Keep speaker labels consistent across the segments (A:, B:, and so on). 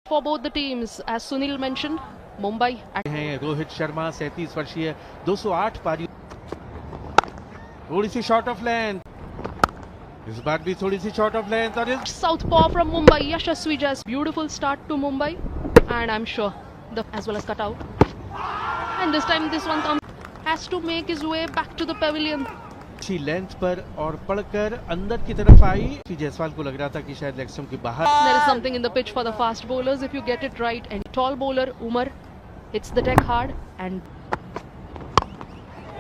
A: For both the teams, as Sunil mentioned, Mumbai
B: हैं रोहित शर्मा 37 वर्षीय 208 पारी, थोड़ी सी शॉर्ट ऑफ लेंथ, इस बार भी थोड़ी सी शॉर्ट ऑफ लेंथ और
A: Southpaw from Mumbai, Yashasvi Jaiswal. Beautiful start to Mumbai, and I'm sure as well as cut out. And this time this one has to make his way back to the pavilion.
B: अच्छी length पर और पड़कर अंदर की तरफ आई। जायसवाल को लग रहा था कि शायद लेग स्टंप के बाहर।
A: There is something in the pitch for the fast bowlers if you get it right. And tall bowler Umar hits the deck hard and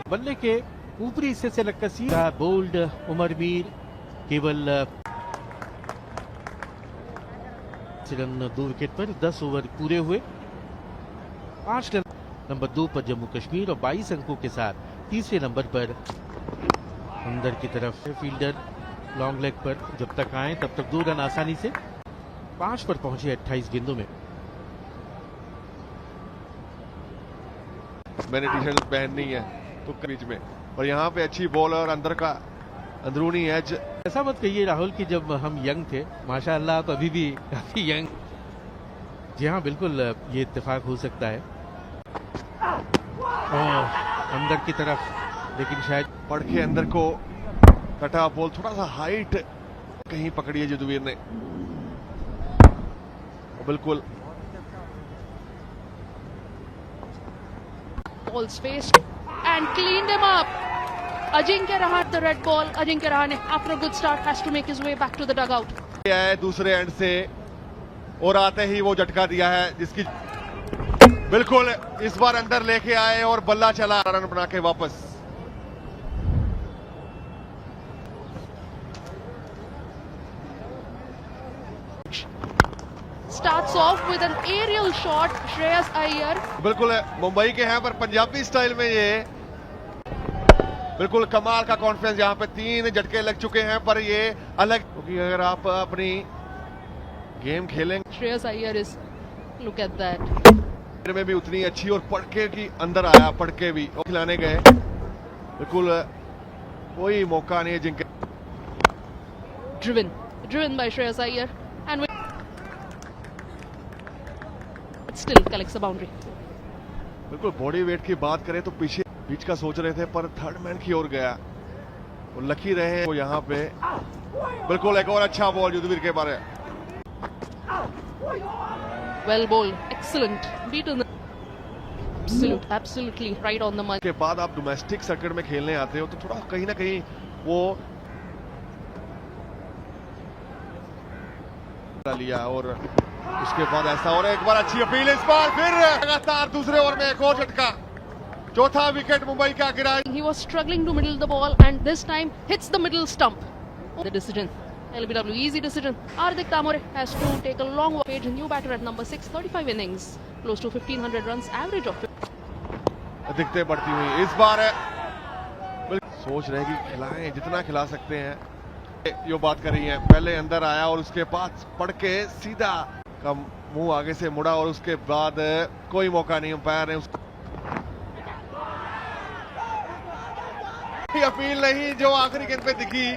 B: बल्ले के ऊपरी हिस्से से लगकर सीधा बोल्ड उमर मीर केवल रन 2 विकेट पर 10 ओवर पूरे हुए। 5 रन नंबर 2 पर जम्मू कश्मीर और 22 अंकों के साथ तीसरे नंबर पर अंदर की तरफ फील्डर लॉन्ग लेग पर। जब तक आए तब तक 2 रन आसानी से 5 पर पहुंचे 28 गेंदों में।
C: मैंने टी शर्ट पहननी है तो बीच में, और यहाँ पे अच्छी बॉल और अंदर का अंदरूनी एज।
B: ऐसा मत कहिए राहुल कि जब हम यंग थे, माशाअल्लाह आप अभी भी काफी यंग। जी हाँ, बिल्कुल ये इत्तेफाक हो सकता है। अंदर की तरफ, लेकिन शायद
C: पढ़ के अंदर को कटा बॉल, थोड़ा सा हाइट कहीं पकड़ी है जदुवीर ने। बिल्कुल
A: balls faced and cleaned him up. Ajinkya Rahane, the red ball. Ajinkya Rahane, after a good start, has to make his way back to the dugout.
C: है दूसरे एंड से और आते ही वो झटका दिया है जिसकी बिल्कुल इस बार अंदर लेके आए और बल्ला चला, रन बना के वापस।
A: Starts off with an aerial shot, Shreyas Iyer.
C: बिल्कुल मुंबई के हैं पर पंजाबी स्टाइल में ये बिल्कुल कमाल का कॉन्फिडेंस। यहाँ पे 3 झटके लग चुके हैं पर ये अलग, क्योंकि अगर आप अपनी गेम खेलेंगे
A: Shreyas Iyer is, look at that.
C: में भी उतनी अच्छी, और पड़के की अंदर आया, पड़के भी और खिलाने गए, बिल्कुल कोई मौका नहीं है जिनके।
A: Driven by Shreyas Iyer and still collects the boundary.
C: बिल्कुल बॉडी वेट की बात करें तो पीछे बीच का सोच रहे थे पर थर्ड मैन की ओर गया और लकी रहे वो यहाँ पे। बिल्कुल एक और अच्छा बॉल युद्धवीर के बारे।
A: Well bowled, excellent, beaten. Absolutely right on the money.
C: के बाद आप डोमेस्टिक सर्किट में खेलने आते हो तो थोड़ा कहीं ना कहीं वो लिया, और उसके बाद ऐसा, और एक बार अच्छी अपील, इस बार फिर लगातार दूसरे ओवर में एक और झटका, चौथा विकेट मुंबई का गिरा।
A: He was struggling to middle the ball and this time hits the middle stump. The decision, LBW, easy decision. Hardik Tamore has to take a long page, new batter at number 6, 35 innings, close to 1500 runs, average of
C: दिखते बढ़ती हुई इस बार सोच रहे कि खिलाएं जितना खिला सकते हैं। यो बात कर रही है, पहले अंदर आया और उसके बाद पड़ के सीधा का मुंह आगे से मुड़ा, और उसके बाद कोई मौका नहीं, अंपायर ने उसको अपील नहीं जो आखिरी गेंद पे दिखी।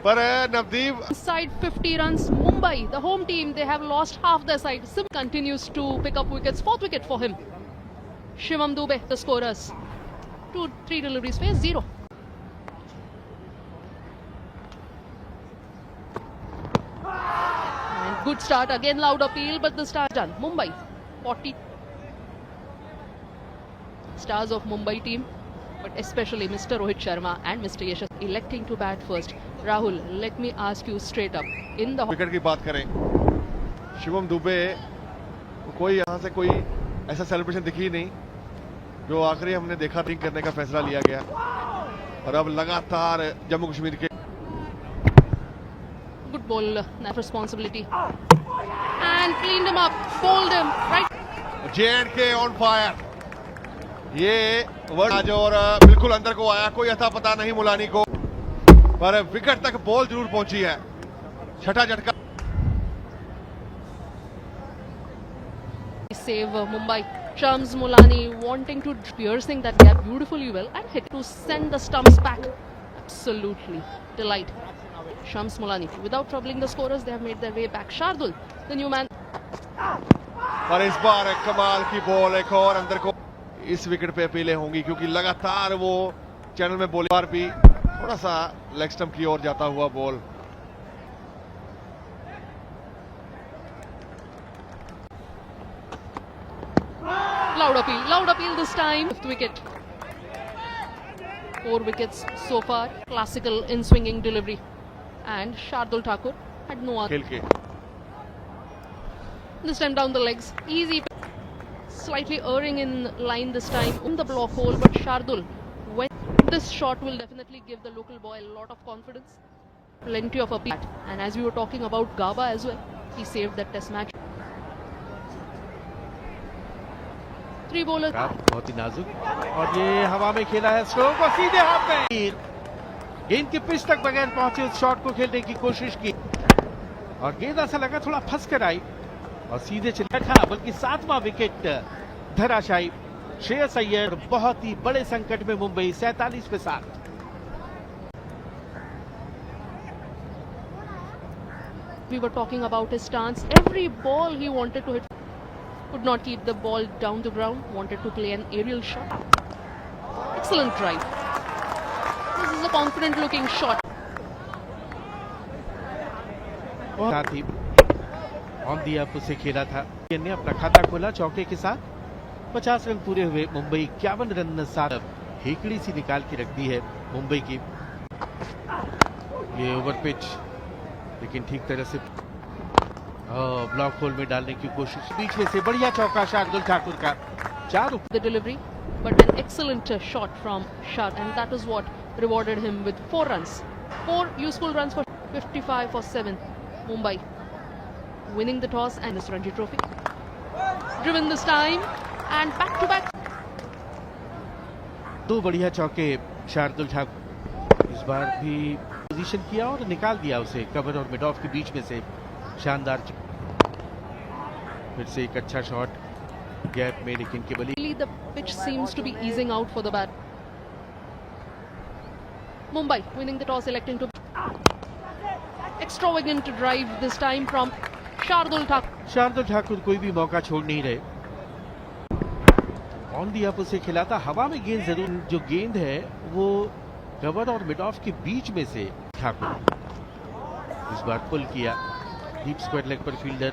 C: पर Navdeep
A: side 50 runs. Mumbai, the home team, they have lost half their side. Sim continues to pick up wickets. 4th wicket for him. Shivam Dube, the scorers. 2-3 deliveries, face 0. And good start again, loud appeal, but the start done. Mumbai, 40 stars of Mumbai team, but especially Mr. Rohit Sharma and Mr. Yashasvi electing to bat first. Rahul, let me ask you straight up. In the
C: wicket की बात करें, शिवम दुबे कोई यहाँ से कोई ऐसा celebration दिखी नहीं जो आखिरी हमने देखा ठीक करने का फैसला लिया गया, और अब लगातार जम्मू कश्मीर के
A: good ball, that responsibility, and cleaned him up, bowled him right.
C: J&K on fire, ये वर्ड आज और बिल्कुल अंदर को आया, कोई अता पता नहीं मुलानी को, पर विकेट तक बॉल जरूर पहुंची है। छठा झटका
A: Save Mumbai. Shams Mulani wanting to piercing that gap beautifully well and hit to send the stumps back. Absolutely delight. Shams Mulani without troubling the scorers, they have made their way back. Shardul, the new man.
C: पर इस बार कमाल की ball, एक और अंदर को। इस wicket पे अपीलें होंगी क्योंकि लगातार वो चैनल में बॉल बार भी थोड़ा सा लेग स्टंप की ओर जाता हुआ ball.
A: Loud appeal this time. Fifth wicket. 4 wickets so far. Classical in swinging delivery. And Shardul Thakur had no other.
C: खेल के
A: This time down the legs. Easy. Slightly erring in line this time. In the block hole, but Shardul, when this shot will definitely give the local boy a lot of confidence. Plenty of appeal. And as we were talking about Gaba as well, he saved that test match. 3 bowlers.
B: बहुत ही नाजुक और ये हवा में खेला है stroke और सीधे हाथ में गेंद की पिच तक बगैर पहुंचे उस शॉट को खेलने की कोशिश की और गेंद ऐसा लगा थोड़ा फंस कर आई और सीधे चला था, बल्कि 7वां विकेट धराशायी। श्रेयस अय्यर बहुत ही बड़े संकट में मुंबई 47 पे 7।
A: We were talking about his stance. Every ball he wanted to hit. Could not keep the ball down the ground. Wanted to play an aerial shot. Excellent drive. This is a confident looking shot.
B: साथ ही on the up से खेला था। ने अपना खाता खोला चौके के साथ। 50 रन पूरे हुए। मुंबई 51 रन साथ हेकड़ी सी निकाल के रख दी है मुंबई की। ये ओवर पिच लेकिन ठीक तरह से ब्लॉक होल में डालने की कोशिश। बीच में से बढ़िया चौका शार्दुल ठाकुर का। 4
A: The delivery, but an excellent shot from Shard, and that is what rewarded him with 4 runs. 4 useful runs for 55 for 7. Mumbai winning the toss and this Ranji Trophy. Driven this time and back to back.
B: 2 बढ़िया चौके शार्दुल ठाकुर। इस बार भी position किया और निकाल दिया उसे cover और मिड ऑफ के बीच में से। शानदार फिर से एक अच्छा शॉट गैप में, लेकिन केवल
A: Really the pitch seems to be easing out for the bat. Mumbai winning the toss, electing to extravagant drive this time from Shardul Thakur.
B: Shardul Thakur कोई भी मौका छोड़ नहीं रहे। ऑन दी अप उसे खिलाता हवा में गेंद जरूर, जो गेंद है वो कवर और मिड ऑफ के बीच में से ठाकुर इस बार पुल किया। डीप स्क्वायर लेग पर फील्डर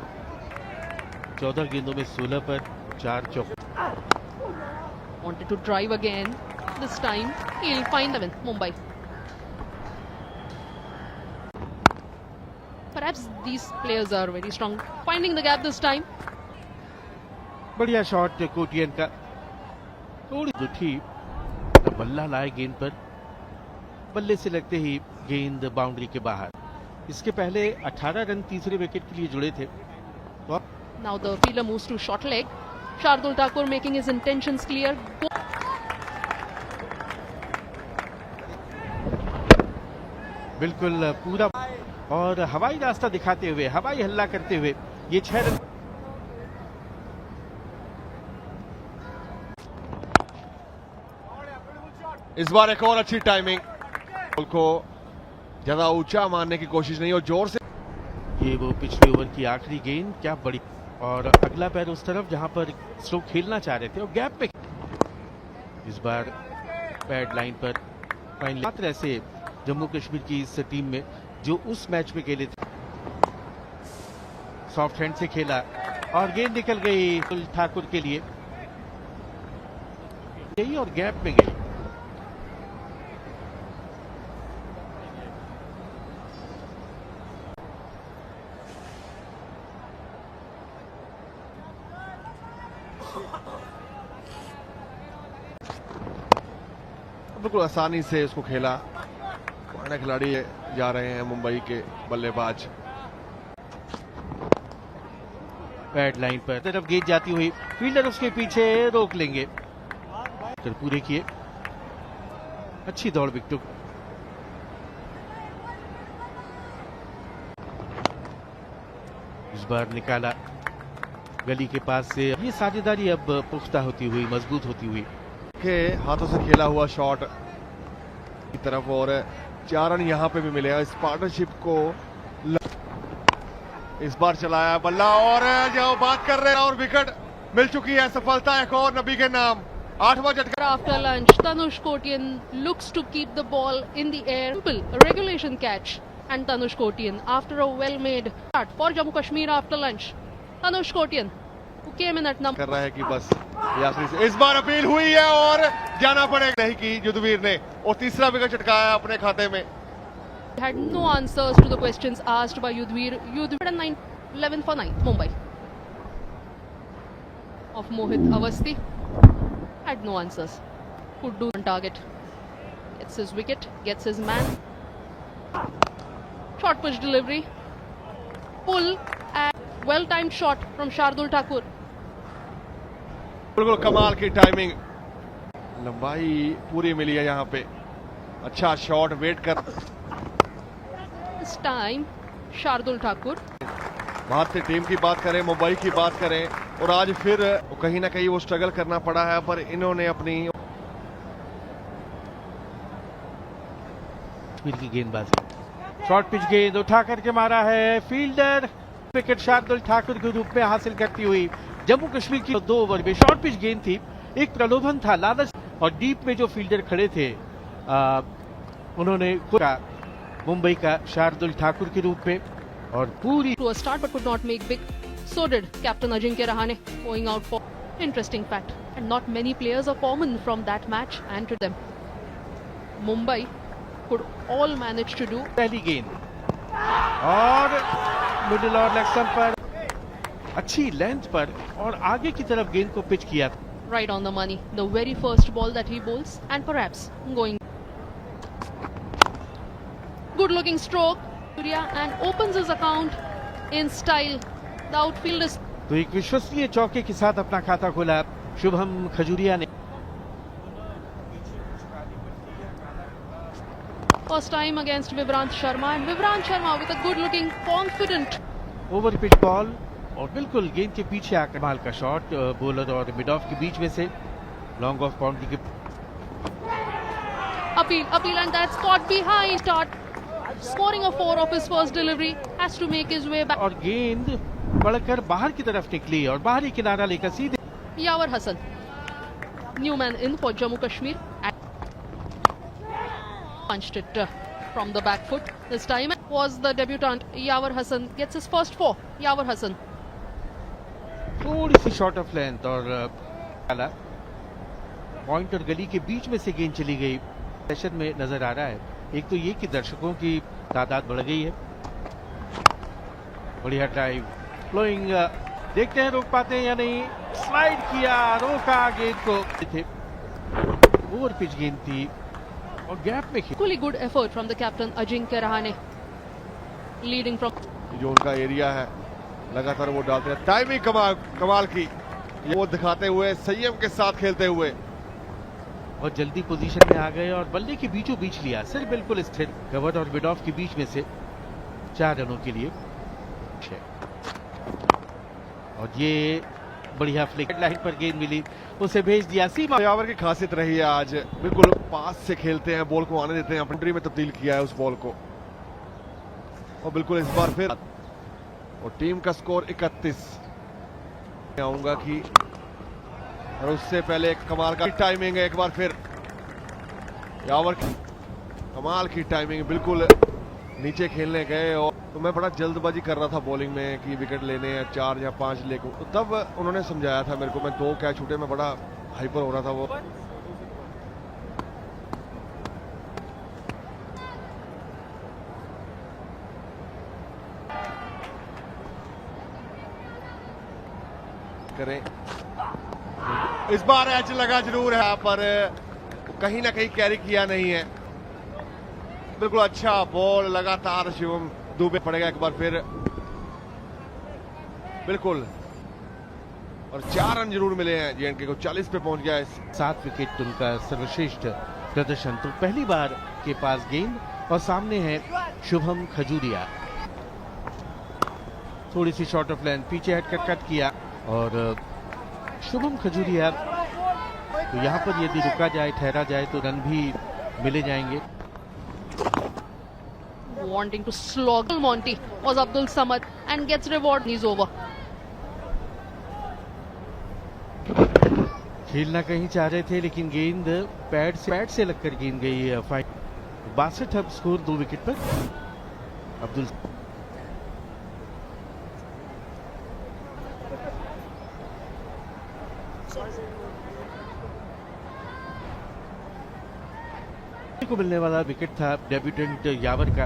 B: 14 गेंदों में 16 पर 4 चौके।
A: Wanted to drive again. This time he'll find the win. Mumbai. Perhaps these players are very strong. Finding the gap this time.
B: बढ़िया शॉट कोटियन का। थोड़ी दुखी बल्ला लाए गेंद पर, बल्ले से लगते ही गेंद बाउंड्री के बाहर। इसके पहले 18 रन तीसरे विकेट के लिए जुड़े थे।
A: Now the fielder moves to short leg. Shardul Thakur making his intentions clear.
B: बिल्कुल पूरा और हवाई रास्ता दिखाते हुए, हवाई हल्ला करते हुए ये 6 रन।
C: इस बार एक और अच्छी टाइमिंग, बॉल को ज्यादा ऊंचा मारने की कोशिश नहीं और जोर से।
B: ये वो पिछले ओवर की आखिरी गेंद, क्या बड़ी, और अगला पैर उस तरफ जहां पर स्ट्रोक खेलना चाह रहे थे और गैप पे। इस बार पैड लाइन पर फाइनली मात्र ऐसे जम्मू कश्मीर की इस टीम में जो उस मैच में खेले थे। सॉफ्ट हैंड से खेला और गेंद निकल गई ठाकुर के लिए गई और गैप में गई।
C: बिल्कुल आसानी से उसको खेला। पुराने खिलाड़ी जा रहे हैं मुंबई के बल्लेबाज।
B: पैड लाइन पर तरफ गेंद जाती हुई, फील्डर उसके पीछे रोक लेंगे। तो पूरे किए, अच्छी दौड़ विकेट। इस बार निकाला गली के पास से। ये साझेदारी अब पुख्ता होती हुई, मजबूत होती हुई।
C: के हाथों से खेला हुआ शॉट की तरफ और 4 रन यहां पे भी मिले। इस पार्टनरशिप को इस बार चलाया बल्ला और जो बात कर रहे हैं और विकेट मिल चुकी है, सफलता एक और नबी के नाम। 8वां झटका।
A: After lunch, Tanush Kotian looks to keep the ball in the air. Simple, a regulation catch. And Tanush Kotian, after a well-made start for Jammu Kashmir after lunch. Tanush Kotian, who came in at number
C: कर रहा है कि बस ये आखिरी से इस बार appeal हुई है और जाना पड़ेगा नहीं की युद्धवीर ने और तीसरा विकेट चटकाया अपने खाते में।
A: had no answers to the questions asked by Yudhvir. Yudhvir 9, 11 for 9, Mumbai. Of Mohit Awasthi had no answers. Could do on target. Gets his wicket, gets his man. Short pitch delivery. Pull and well-timed shot from Shardul Thakur.
C: बिल्कुल कमाल की timing, लंबाई पूरी मिली है यहाँ पे। अच्छा shot wait कर।
A: This time, Shardul Thakur.
C: भारतीय टीम की बात करें, मुंबई की बात करें और आज फिर कहीं ना कहीं वो स्ट्रगल करना पड़ा है, पर इन्होंने अपनी
B: की गेंदबाजी, शॉर्ट पिच गेंद उठा करके मारा है फील्डर। विकेट शार्दुल ठाकुर के रूप में हासिल करती हुई जम्मू कश्मीर की 2 ओवर में शॉर्ट पिच गेंद थी, एक प्रलोभन था, लालच, और डीप में जो फील्डर खड़े थे उन्होंने मुंबई का शार्दुल ठाकुर के रूप में और पूरी
A: To a start but could not make big. So did Captain Ajinkya Rahane going out for interesting fact. And not many players are common from that match and to them. Mumbai could all manage to do.
B: पहली गेंद और middle और leg stump पर अच्छी length पर और आगे की तरफ गेंद को पिच किया।
A: Right on the money. The very first ball that he bowls and perhaps going. Good looking stroke. And opens his account in style. The outfield is.
B: तो एक विश्वसनीय चौके के साथ अपना खाता खोला शुभम खजूरिया ने।
A: First time against Vivrant Sharma, and Vivrant Sharma with a good looking confident.
B: Over pitch ball और बिल्कुल गेंद के पीछे आकर कमाल का शॉट, बॉलर और मिड ऑफ के बीच में से लॉन्ग ऑफ बाउंड्री के।
A: Appeal and that's caught behind. Start scoring a 4 of his first delivery, has to make his way back.
B: और गेंद बढ़कर बाहर की तरफ निकली और बाहरी किनारा लेकर सीधे।
A: Yawar Hassan, new man in for Jammu Kashmir. Punched it from the back foot. This time was the debutant Yawar Hassan, gets his first 4. Yawar Hassan.
B: थोड़ी सी शॉर्ट ऑफ लेंथ और पॉइंट और गली के बीच में से गेंद चली गई। सेशन में नजर आ रहा है, एक तो ये कि दर्शकों की तादाद बढ़ गई है। बढ़िया ड्राइव, फ्लोइंग, देखते हैं रोक पाते हैं या नहीं। स्लाइड किया, रोका गेंद को। ओवर पिच गेंद थी और गैप में
A: Equally good effort from the captain Ajinkya Rahane, leading from.
C: जो उनका एरिया है लगातार वो डालते हैं। टाइमिंग कमाल की, वो दिखाते हुए संयम के साथ खेलते हुए
B: और जल्दी पोजीशन में आ गए और बल्ले के बीचों बीच लिया, सिर बिल्कुल स्थिर, कवर और मिड ऑफ के बीच में से 4 रनों के लिए। और ये बढ़िया फ्लिक, लाइन पर गेंद मिली, उसे भेज दिया सीमा।
C: यावर की खासियत रही है आज, बिल्कुल पास से खेलते हैं, बॉल को आने देते हैं, बाउंड्री में तब्दील किया है उस बॉल को। और बिल्कुल इस बार फिर और टीम का स्कोर 31। आऊंगा कि और उससे पहले एक कमाल का टाइमिंग है, एक बार फिर यावर की कमाल की टाइमिंग, बिल्कुल नीचे खेलने गए और तो मैं बड़ा जल्दबाजी कर रहा था बॉलिंग में कि विकेट लेने हैं 4 या 5 लेको, तो तब उन्होंने समझाया था मेरे को, मैं 2 कैच छूटे, मैं बड़ा हाइपर हो रहा था वो। करें इस बार एच लगा जरूर है, पर कहीं ना कहीं कैरी किया नहीं है। बिल्कुल अच्छा बॉल, लगातार शिवम दुबे पड़ेगा एक बार फिर, बिल्कुल। और 4 रन जरूर मिले हैं जेएनके को, 40 पे पहुंच गया है।
B: 7 विकेट उनका सर्वश्रेष्ठ प्रदर्शन। तो पहली बार के पास गेंद और सामने है शुभम खजूरिया। थोड़ी सी शॉर्ट ऑफ लेंथ, पीछे हटकर कट किया और शुभम खजूरिया, तो यहाँ पर यदि रुका जाए, ठहरा जाए तो रन भी मिले जाएंगे।
A: Wanting to slog Monty was Abdul Samad, and gets reward. He's over.
B: खेलना कहीं चाह रहे थे लेकिन गेंद पैड से लगकर गेंद गई। 62 अब स्कोर 2 विकेट पर। अब्दुल को मिलने वाला विकेट था डेब्यूटेंट यावर का,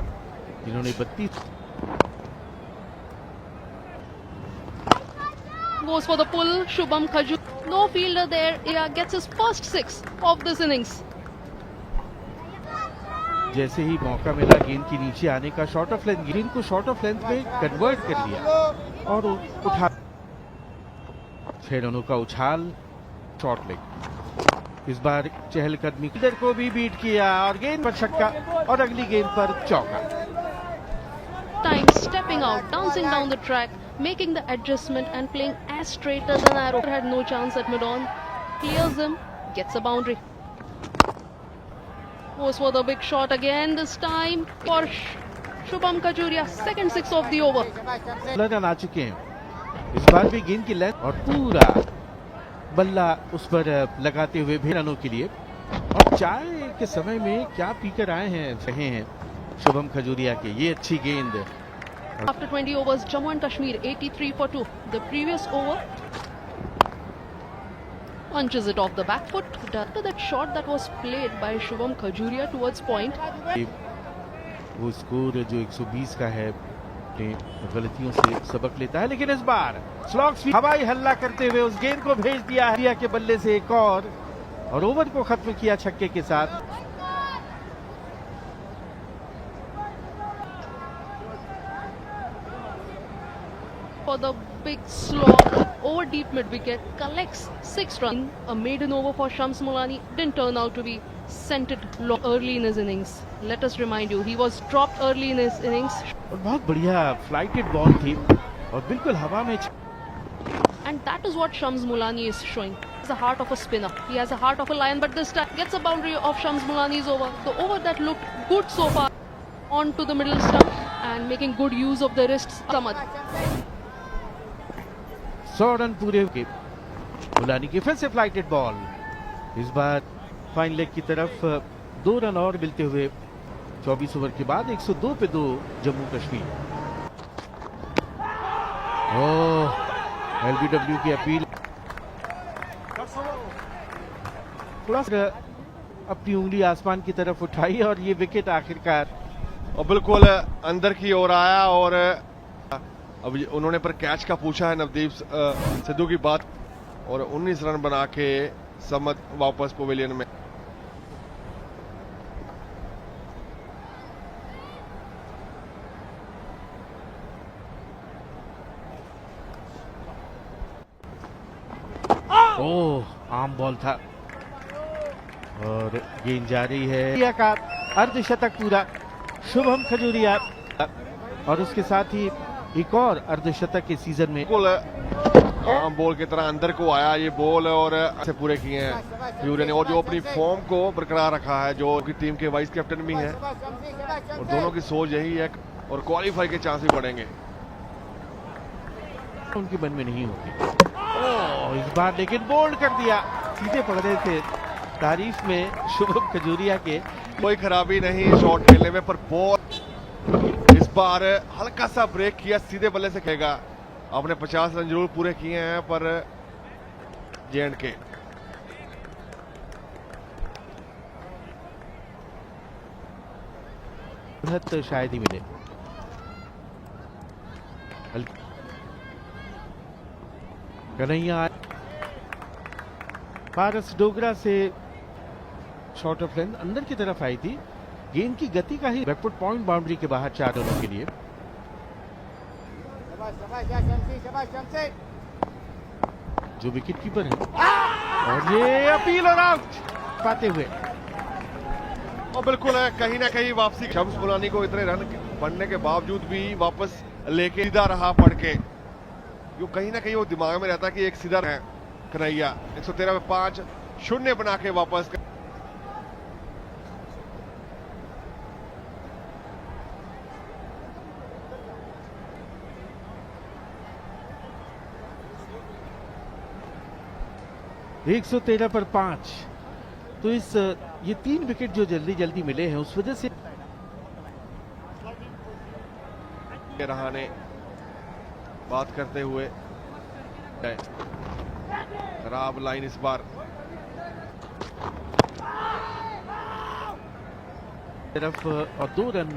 B: जिन्होंने 32
A: Goes for the pull. Shubham Khajur. No fielder there. Yeah, gets his first 6 of this innings.
B: जैसे ही मौका मिला गेंद के नीचे आने का, शॉर्ट ऑफ लेंथ, गेंद को शॉर्ट ऑफ लेंथ में कन्वर्ट कर लिया और उठा 6 रनों का उछाल, शॉर्ट लेग। इस बार चहलकदमी किधर को भी बीट किया और गेंद पर छक्का और अगली गेंद पर चौका।
A: Time stepping out, dancing down the track, making the adjustment and playing as straight as an arrow. Had no chance at mid-on. Clears him, gets a boundary. Goes for the big shot again, this time for Shubham Kajuria. Second 6 of the over.
B: Run आ चुके हैं। इस बार भी गेंद की length और पूरा बल्ला उस पर लगाते हुए भी रनों के लिए। और चाय के समय में क्या पीकर आए हैं शुभम खजूरिया के। ये अच्छी गेंद।
A: After 20 overs, Jammu and Kashmir 83 for 2. The previous over punches it off the back foot. After that shot that was played by Shubham Kajuria towards point.
B: वो स्कोर जो 120 का है गलतियों से सबक लेता है, लेकिन इस बार स्लॉग्स हवाई हल्ला करते हुए उस गेंद को भेज दिया है के बल्ले से एक और ओवर को खत्म किया छक्के के साथ।
A: For the big slog over deep mid wicket, collects 6 runs. A maiden over for Shams Mulani didn't turn out to be sent it early in his innings. Let us remind you, he was dropped early in his innings.
B: और बहुत बढ़िया flighted ball थी और बिल्कुल हवा में।
A: And that is what Shams Mulani is showing. He has the heart of a spinner. He has the heart of a lion, but this time gets a boundary of Shams Mulani's over. The over that looked good so far onto the middle stump and making good use of the wrists. Samad.
B: 100 run पूरे के मुलानी की फिर से flighted ball. इस बार fine leg की तरफ 2 run और मिलते हुए 24 ओवर के बाद 102 पे 2 जम्मू कश्मीर। एलबीडब्ल्यू की अपील। थोड़ा सा अपनी उंगली आसमान की तरफ उठाई और ये विकेट आखिरकार
C: और बिल्कुल अंदर की ओर आया। और अब उन्होंने पर कैच का पूछा है नवदीप सिद्धू की बात, और 19 रन बना के समद वापस पवेलियन में।
B: आम बॉल था और गेंद जा रही है का अर्धशतक पूरा शुभम खजूरिया, और उसके साथ ही एक और अर्धशतक के सीजन में। आम बॉल की तरह अंदर को आया ये बॉल और ऐसे पूरे किए हैं खजूरिया ने, और जो अपनी फॉर्म को बरकरार रखा है, जो की टीम के वाइस कैप्टन भी हैं, और दोनों की सोच यही है और क्वालिफाई के चांस भी बढ़ेंगे। उनके मन में नहीं होती। इस बार लेकिन बोल्ड कर दिया, सीधे पड़ रहे थे तारीफ में शुभम खजूरिया के।
C: कोई खराबी नहीं शॉट खेलने में, पर बॉल इस बार हल्का सा ब्रेक किया, सीधे बल्ले से खेलेगा। आपने 50 रन जरूर पूरे किए हैं, पर जेएंड के
B: शायद ही मिले। कन्हैया पारस डोगरा से शॉर्ट ऑफ लेंथ अंदर की तरफ आई थी, गेंद की गति का ही बैकफुट पॉइंट बाउंड्री के बाहर 4 रनों के लिए। जो विकेट कीपर है और ये अपील और आउट पाते हुए,
C: और बिल्कुल कहीं ना कहीं वापसी। शम्स मुलानी को इतने रन बनने के बावजूद भी वापस लेके सीधा रहा पड़ के, जो कहीं ना कहीं वो दिमाग में रहता कि एक सीधा है कन्हैया। 113 में 5 शून्य बना के वापस।
B: 113 पर 5। तो इस ये 3 विकेट जो जल्दी जल्दी मिले हैं उस वजह से
C: रहाणे बात करते हुए खराब लाइन इस बार।
B: तरफ और 2 रन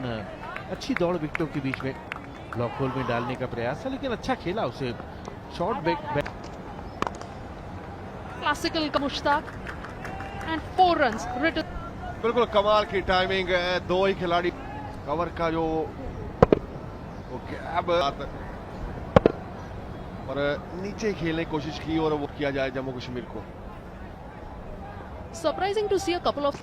B: अच्छी दौड़ विकेटों के बीच में ब्लॉक होल में डालने का प्रयास है, लेकिन अच्छा खेला उसे शॉर्ट बैक।
A: Classical का मुश्ताक and 4 runs written.
C: बिल्कुल कमाल की टाइमिंग है, 2 ही खिलाड़ी कवर का जो वो गैप और नीचे खेलने की कोशिश की और वो किया जाए जम्मू कश्मीर को।
A: Surprising to see a couple of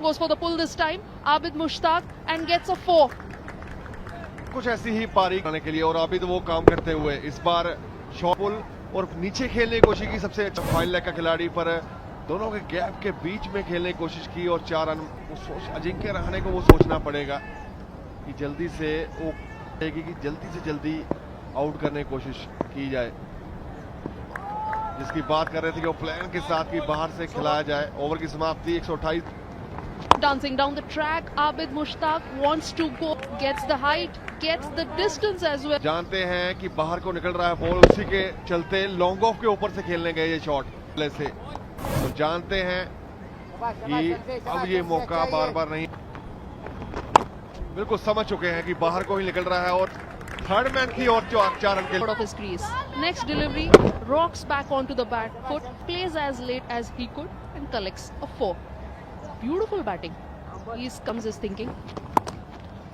A: goes for the pull this time. Abid Mushtaq and gets a 4.
C: कुछ ऐसी ही पारी करने के लिए और अभी तो वो काम करते हुए इस बार शॉर्ट पुल और नीचे खेलने की कोशिश की सबसे अच्छा फाइनल लेग का खिलाड़ी, पर दोनों के गैप के बीच में खेलने की कोशिश की और 4 रन। अजिंक्य रहाणे को वो सोचना पड़ेगा कि जल्दी से वो कि जल्दी से जल्दी आउट करने की कोशिश की जाए, जिसकी बात कर रहे थे कि वो प्लान के साथ कि बाहर से खिलाया जाए। ओवर की समाप्ति 128।
A: Dancing down the track, Abid Mushtaq wants to go, gets the height, gets the distance as well.
C: जानते हैं कि बाहर को निकल रहा है बॉल, उसी के चलते लॉन्ग ऑफ के ऊपर से खेलने गए ये शॉट से, तो जानते हैं कि अब ये मौका बार बार नहीं, बिल्कुल समझ चुके हैं कि बाहर को ही निकल रहा है और थर्ड मैन की और 4 रन के
A: Out of his crease. Next delivery, rocks back onto the bat foot, plays as late as he could and collects a 4. Beautiful batting. He comes his thinking,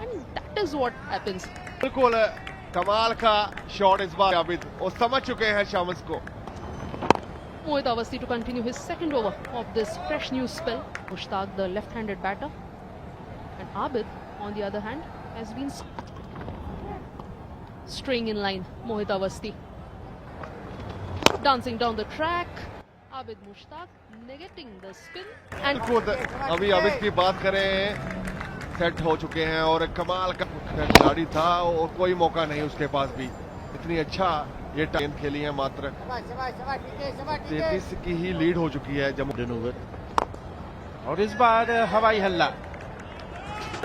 A: and that is what happens.
C: बिल्कुल कमाल का shot इस बार आबिद, वो समझ चुके हैं शामस को।
A: Mohit Awasthi to continue his second over of this fresh new spell. Mushtaq, the left-handed batter, and Abid, on the other hand, has been staying in line. Mohit Awasthi dancing down the track. Abid Mushtaq negating the spin and
C: बिल्कुल अभी आबिद की बात करें, set हो चुके हैं और कमाल का खिलाड़ी था और कोई मौका नहीं उसके पास भी। इतनी अच्छा ये टाइम खेली है, मात्र 33 की ही लीड हो चुकी है जम्मू।
B: ओवर और इस बार हवाई हल्ला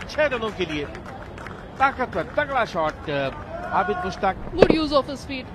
B: 6 रनों के लिए ताकतवर तगड़ा shot Abid Mushtaq.
A: good use of his feet.